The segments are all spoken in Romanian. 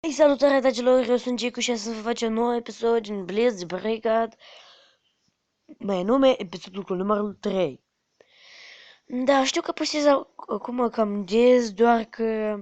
Ei, salutare, dragilor, eu sunt Gicu și astăzi vă face un nou episod din Blitzbrigad, mai anume episodul cu numărul 3. Da, știu că postez acum cam des, doar că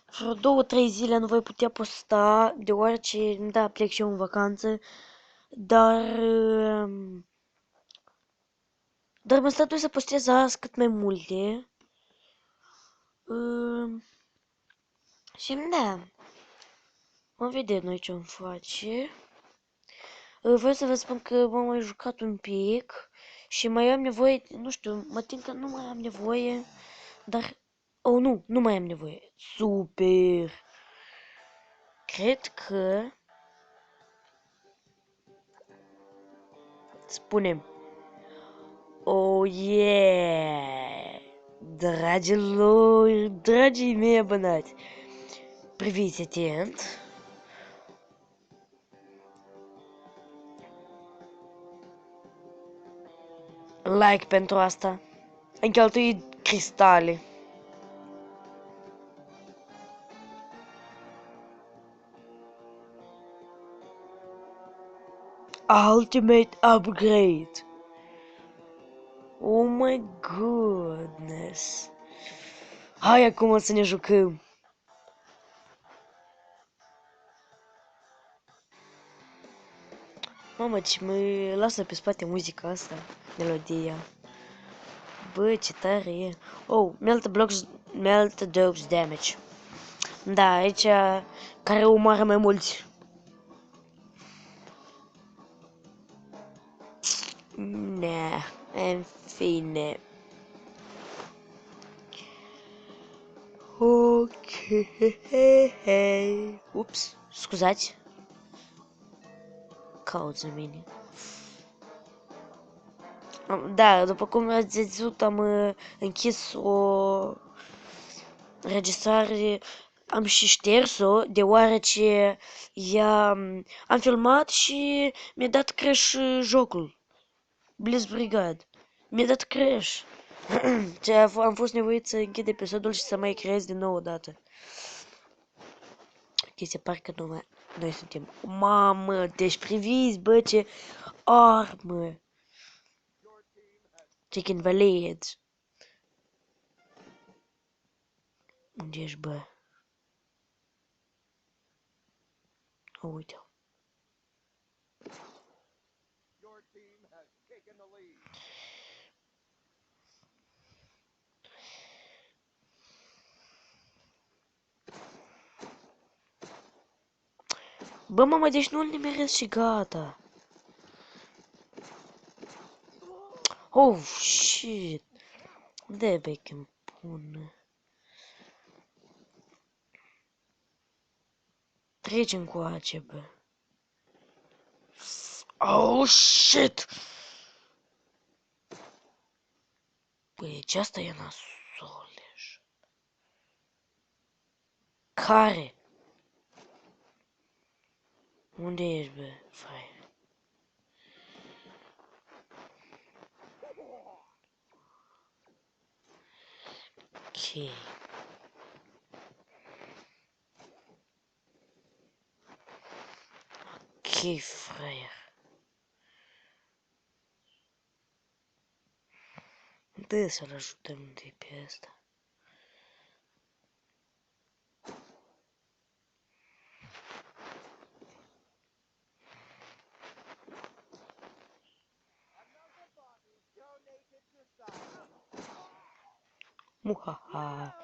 vreo 2-3 zile nu voi putea posta, deoarece, da, plec și eu în vacanță, dar, dar mă statui să postez azi cât mai multe. Și da, vom vedea noi ce-om face. Vreau să vă spun că m-am mai jucat un pic și mai am nevoie, nu știu, mă tem că nu mai am nevoie, dar, oh nu, nu mai am nevoie. Super! Cred că, spunem, oh yeah! Dragilor, dragii mei abonați, priviți atent. Like pentru asta. Am cheltuit cristale. Ultimate upgrade. Oh my goodness. Hai acum să ne jucăm. Mamă, ce mă lasă pe spate muzica asta, melodia. Bă, ce tare e. Oh, melt dose damage. Da, aici care omoară mai mulți. Nah, în fine. Ok. Ups, scuzați. Cauță mine. Da, după cum ați văzut, am închis o înregistrare, am și șters-o, deoarece am filmat și mi-a dat crash jocul, Blitzbrigad. Mi-a dat crash. Am fost nevoit să închid episodul și să mai creez din nou o dată. Se pare că noi suntem... Mamă, deci priviți, bă, ce armă! Ce invalids. Unde ești, bă? O, uite-o. Bă, mamă, deci nu-l nimeresc și gata. Oh, shit. De bec îmi pun. Trecem cu ace, bă. Oh, shit. Băi, ce asta e nasoleș. Care? Unde ești, bă, fraier? Ok. Ok, fraier. Dă să-l ajutăm de pe asta. Muhaha.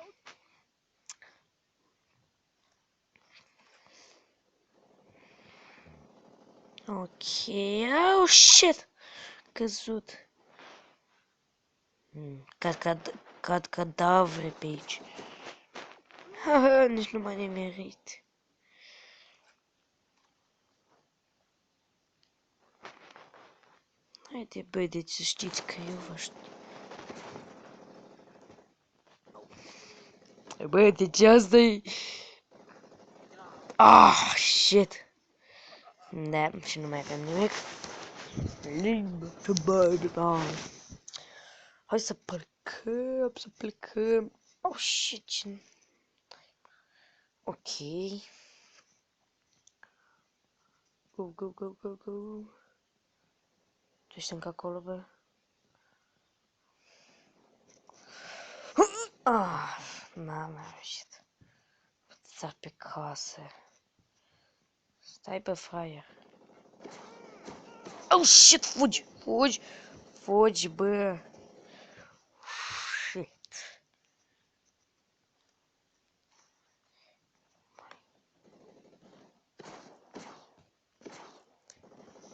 Ok. Oh, shit. Căzut. Cad cadavre pe aici. Haha, nici nu mai merit. Haide, băi, deci să știți că eu vă știu. Băi, deci asta e... Ah, shit. Da, și nu mai avem nimic. Hai să plecăm, Oh, shit. Окей. Go. Точно как олове. Мама, shit. Запекался. Стай бефрая. Оу, shit, фудж бы. Shit.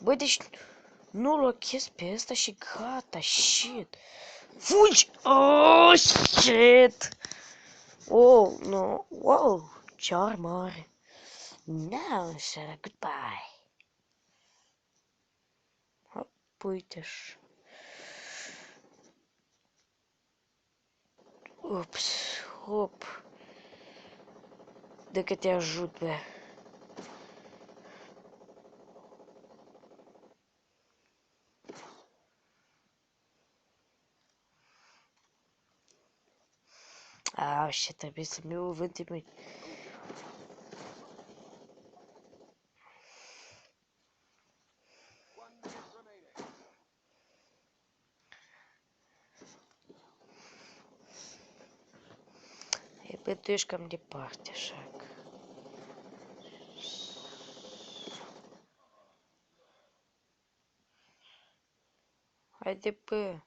Бъдеш нула кис песта шигата, shit. Фудж! Oh, shit. Oh, no. Whoa. Charmar. Now, sir, goodbye. Пойдешь. Упс, хоп. Дека тя жут, бе. Shit, I missed a move into me. И бедышь ко мне партишек. Haydi be.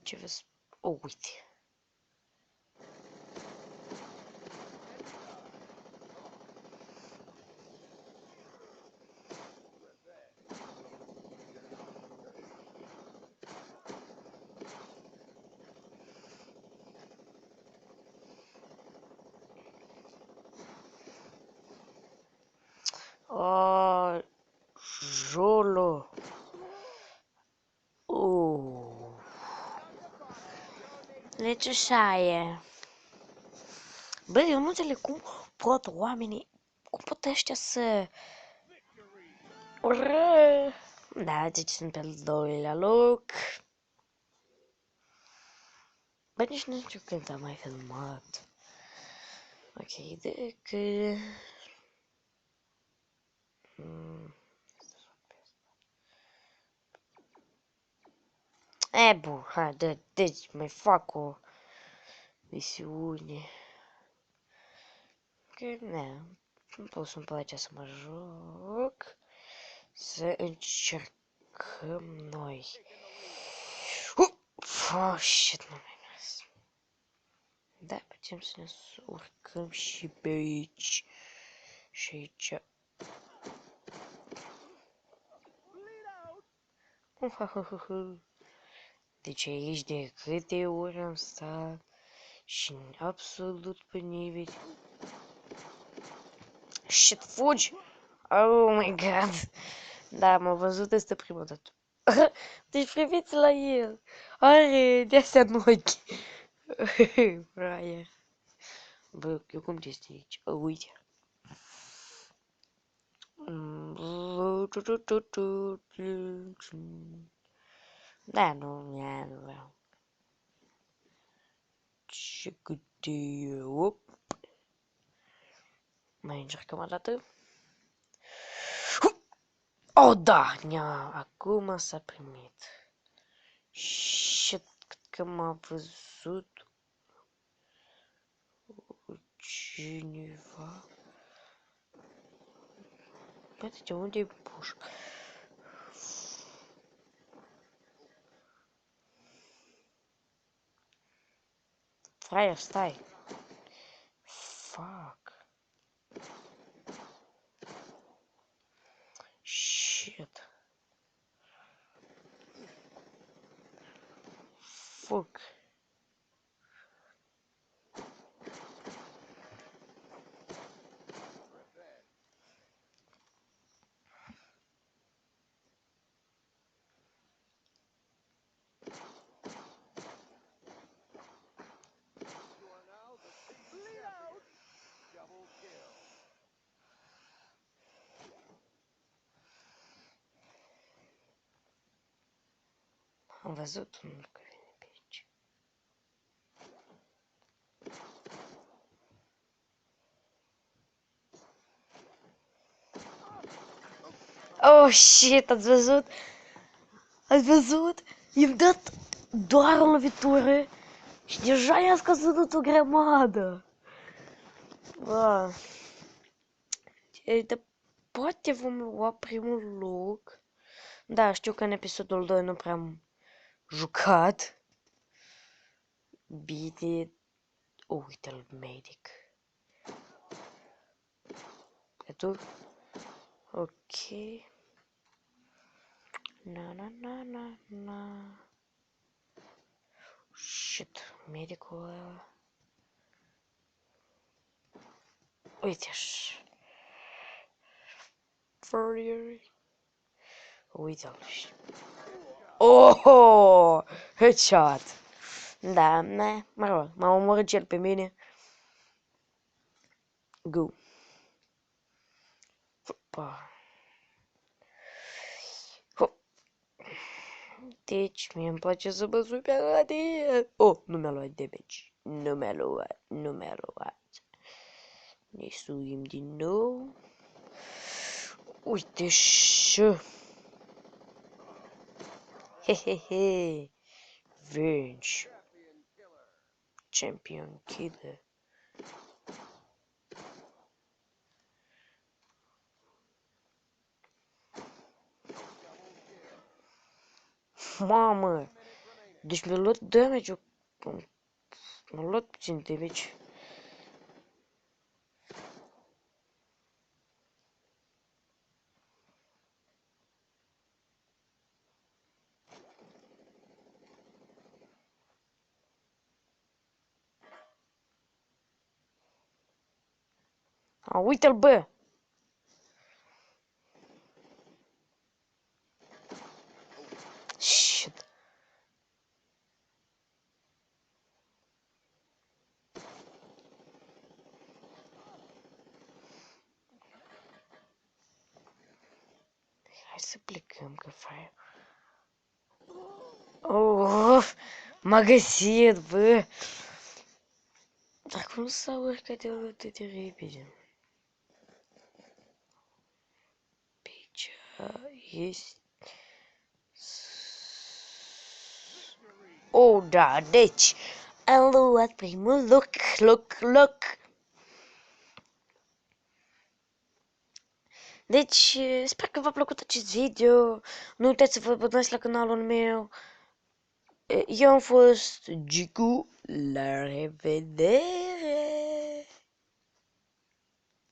Cevaz. Oh, wait. Oh, Jolo. Oh. Necessarie. Bă, eu nu înțeleg cum pot oamenii... Cum pot ăștia să... Ură! Da, deci sunt pe al doilea loc. Bă, nici nu știu când am mai filmat. Ok, decât... Bu, hai, deci mai fac o misiune. Că, nu pot să-mi place să mă joc. Să încercăm noi. Oh, shit, nu mai mers. Da, putem să ne urcăm și pe aici. Și aici. Deci aici de câte ori am stat și absolut pe nimeni. Shit, fugi! Oh my god! Da, m-a văzut asta prima dată. Deci priviți la el! Are de-astea în ochi! Fraia. Bă, eu cum te stai aici? Uite. Da, nu vreau. Ce câte eu... Mai încercăm o dată. Oh, da! Acum s-a primit. Shit, cred că m-a văzut cineva. Bă, de unde e pușca? Fraier, stai! Fuck! Shit! Fuck! Am văzut unul că vine pe aici. Oh, shit, ați văzut? Ați văzut? I-am dat doar o lovitură și deja i-a scăzut o grămadă. Bă. Dar poate vom lua primul loc. Da, știu că în episodul 2 nu prea am jucat. Bine. Uite-l, medic. E tu? Ok. Na. Shit, medicul ăla. Uite-și. Furrier. Uite-l. Oh! Headshot! Da, mă rog, m-a omorât cel pe mine. Go. Hopa. Hop. Deci, mie îmi place să mă sui pe radie. Oh, nu mi-a luat damage. Nu mi-a luat. Ne suim din nou. Uite și... Hehehe. Venge. Champion killer. Mamă! Deci mi-a luat damage-ul. M-a luat puțin damage. A, uite-l, bă! Shit. Hai să plecăm, că faia. Oh, m-a găsit, bă! Dar cum s-a urcat de atât de repede? Aici este... Oh, da, deci am luat primul loc. Deci, sper că v-a plăcut acest video. Nu uitați să vă abonați la canalul meu. Eu am fost Gicu. La revedere!